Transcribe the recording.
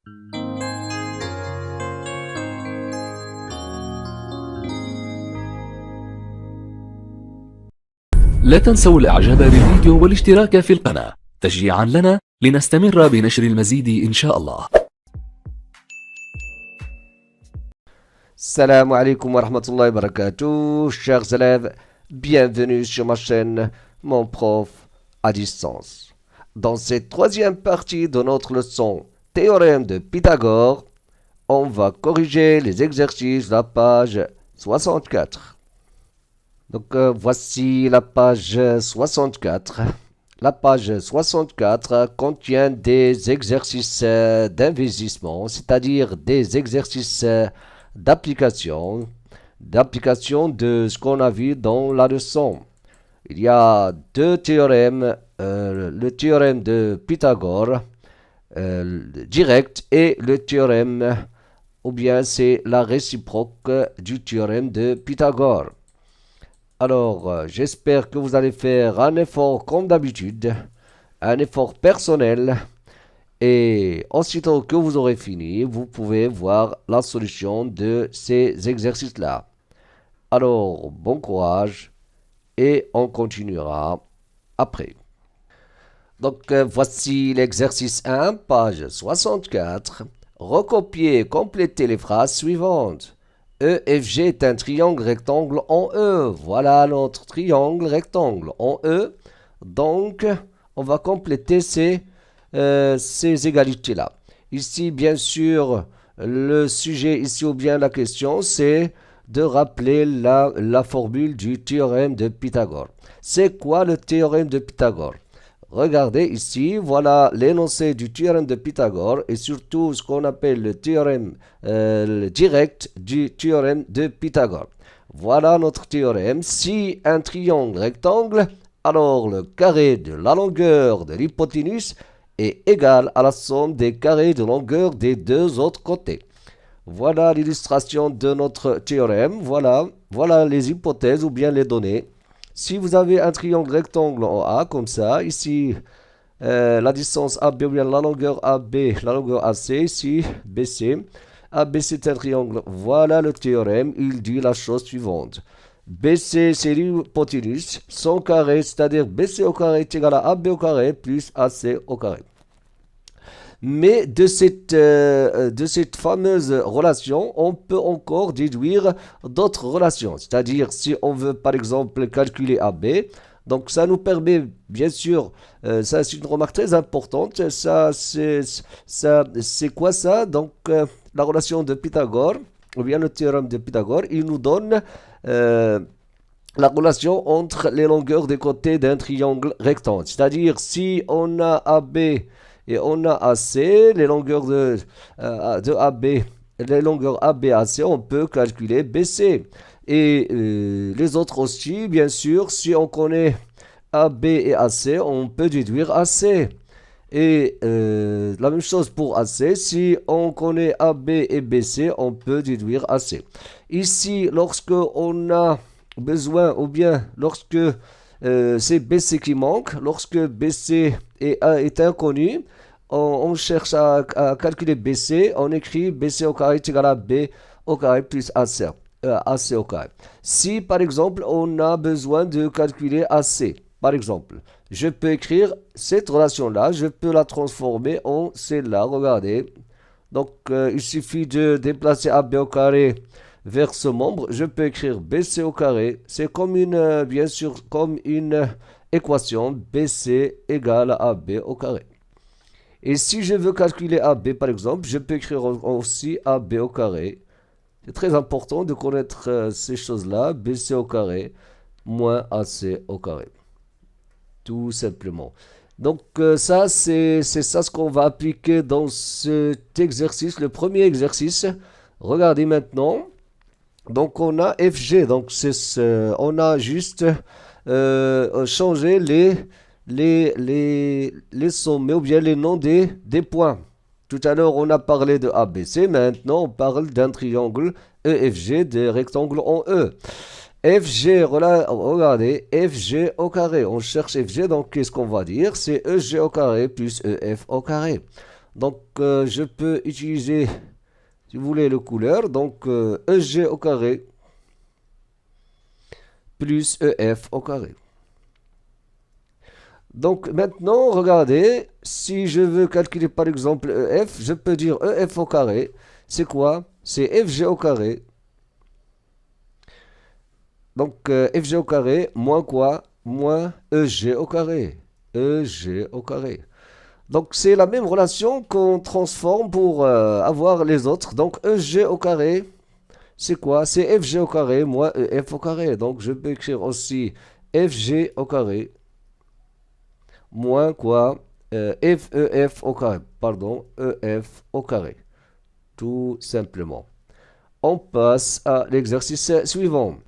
لا تنسوا الإعجاب بالفيديو والاشتراك في القناة تشجيعا لنا لنستمر بنشر المزيد إن شاء الله. Salam alaikum wa rahmatullahi wa barakatuh, chers élèves, bienvenue sur ma chaîne Mon Prof à distance. Dans cette troisième partie de notre leçon Théorème de Pythagore, on va corriger les exercices de la page 64. Donc voici la page 64. La page 64 contient des exercices d'investissement, c'est-à-dire des exercices d'application de ce qu'on a vu dans la leçon. Il y a deux théorèmes, le théorème de Pythagore direct et le théorème, ou bien c'est la réciproque du théorème de Pythagore. Alors, j'espère que vous allez faire un effort comme d'habitude, un effort personnel, et aussitôt que vous aurez fini, vous pouvez voir la solution de ces exercices-là. Alors, bon courage, et on continuera après. Donc, voici l'exercice 1, page 64. Recopiez et complétez les phrases suivantes. EFG est un triangle rectangle en E. Voilà notre triangle rectangle en E. Donc, on va compléter ces égalités-là. Ici, bien sûr, le sujet ici ou bien la question, c'est de rappeler la formule du théorème de Pythagore. C'est quoi le théorème de Pythagore? Regardez ici, voilà l'énoncé du théorème de Pythagore et surtout ce qu'on appelle le théorème direct du théorème de Pythagore. Voilà notre théorème. Si un triangle rectangle, alors le carré de la longueur de l'hypoténuse est égal à la somme des carrés de longueur des deux autres côtés. Voilà l'illustration de notre théorème. Voilà les hypothèses ou bien les données. Si vous avez un triangle rectangle en A, comme ça, ici, la distance AB ou bien la longueur AB, la longueur AC, ici, BC. ABC est un triangle. Voilà le théorème. Il dit la chose suivante. BC, c'est l'hypoténuse. Son carré, c'est-à-dire BC au carré est égal à AB au carré plus AC au carré. Mais de cette fameuse relation, on peut encore déduire d'autres relations. C'est-à-dire, si on veut par exemple calculer AB, donc ça nous permet, bien sûr, ça c'est une remarque très importante, c'est quoi ça? Donc la relation de Pythagore, ou bien le théorème de Pythagore, il nous donne la relation entre les longueurs des côtés d'un triangle rectangle. C'est-à-dire, si on a AB et on a AC, les longueurs de AB, les longueurs AB et AC, on peut calculer BC. Et les autres aussi, bien sûr, si on connaît AB et AC, on peut déduire AC. Et la même chose pour AC, si on connaît AB et BC, on peut déduire AC. Ici, lorsque on a besoin, ou bien lorsque c'est BC qui manque, lorsque BC est inconnu, on cherche à calculer BC, on écrit BC au carré est égal à B au carré plus AC au carré. Si par exemple on a besoin de calculer AC, par exemple, je peux écrire cette relation-là, je peux la transformer en celle-là, regardez. Donc il suffit de déplacer AB au carré vers ce membre, je peux écrire BC au carré, c'est comme bien sûr, comme une équation BC égale à AB au carré. Et si je veux calculer AB par exemple, je peux écrire aussi AB au carré. C'est très important de connaître ces choses-là, BC au carré moins AC au carré. Tout simplement. Donc ça, c'est ça ce qu'on va appliquer dans cet exercice, le premier exercice. Regardez maintenant. Donc on a FG, donc on a juste changé les sommets ou bien les noms des points. Tout à l'heure on a parlé de ABC, maintenant on parle d'un triangle EFG, des rectangles en E. FG, regardez, FG au carré, on cherche FG, donc qu'est-ce qu'on va dire? C'est EG au carré plus EF au carré. Donc, je peux utiliser, si vous voulez, le couleur. Donc, EG au carré plus EF au carré. Donc, maintenant, regardez, si je veux calculer par exemple EF, je peux dire EF au carré. C'est quoi? C'est FG au carré. Donc, FG au carré, moins quoi? Moins EG au carré. EG au carré. Donc, c'est la même relation qu'on transforme pour avoir les autres. Donc, EG au carré, c'est quoi? C'est FG au carré moins EF au carré. Donc, je peux écrire aussi FG au carré moins quoi? FEF au carré. Pardon, EF au carré. Tout simplement. On passe à l'exercice suivant.